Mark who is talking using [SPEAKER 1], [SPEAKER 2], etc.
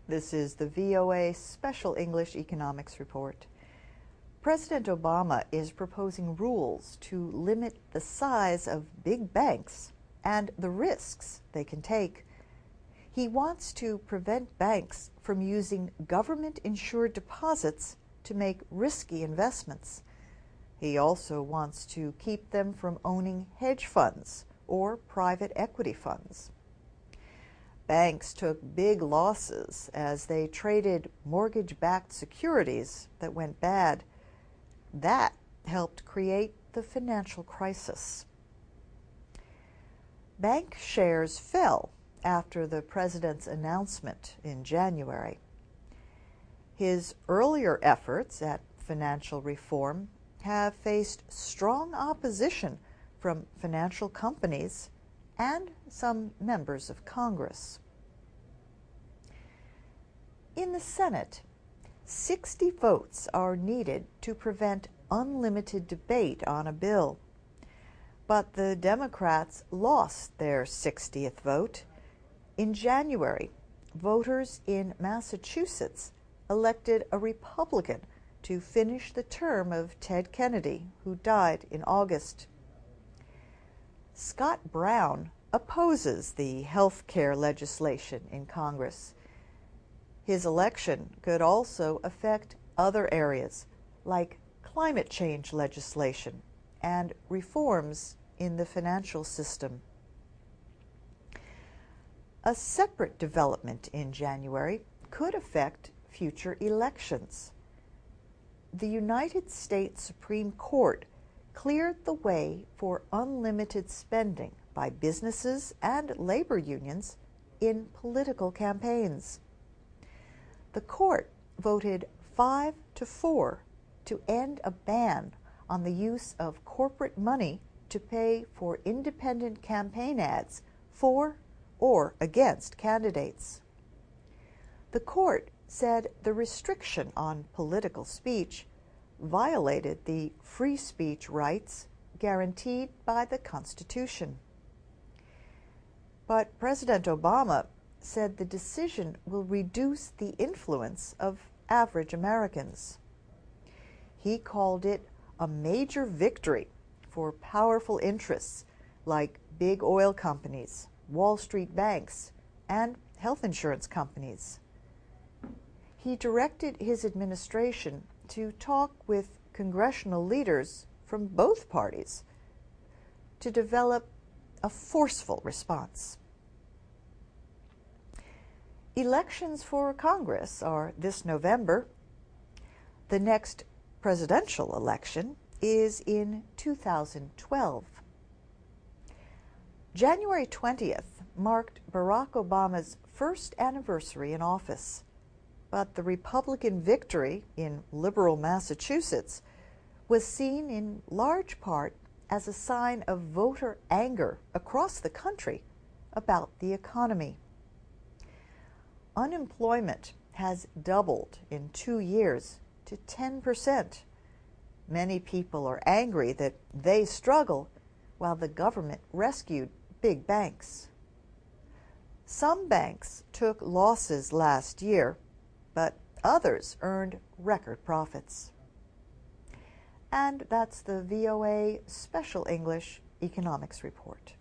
[SPEAKER 1] This is the VOA Special English Economics Report. President Obama is proposing rules to limit the size of big banks and the risks they can take. He wants to prevent banks from using government-insured deposits to make risky investments. He also wants to keep them from owning hedge funds or private equity funds. Banks took big losses as they traded mortgage-backed securities that went bad. That helped create the financial crisis. Bank shares fell after the president's announcement in January. His earlier efforts at financial reform have faced strong opposition from financial companies and some members of Congress. In the Senate, 60 votes are needed to prevent unlimited debate on a bill. But the Democrats lost their 60th vote. In January, voters in Massachusetts elected a Republican to finish the term of Ted Kennedy, who died in August. Scott Brown opposes the health care legislation in Congress. His election could also affect other areas, like climate change legislation and reforms in the financial system. A separate development in January could affect future elections. The United States Supreme Court cleared the way for unlimited spending by businesses and labor unions in political campaigns. The court voted 5-4 to end a ban on the use of corporate money to pay for independent campaign ads for or against candidates. The court said the restriction on political speech violated the free speech rights guaranteed by the Constitution. But President Obama said the decision will reduce the influence of average Americans. He called it a major victory for powerful interests like big oil companies, Wall Street banks, and health insurance companies. He directed his administration to talk with congressional leaders from both parties to develop a forceful response. Elections for Congress are this November. The next presidential election is in 2012. January 20th marked Barack Obama's first anniversary in office. But the Republican victory in liberal Massachusetts was seen in large part as a sign of voter anger across the country about the economy. Unemployment has doubled in 2 years to 10%. Many people are angry that they struggle while the government rescued big banks. Some banks took losses last year, but others earned record profits. And that's the VOA Special English Economics Report.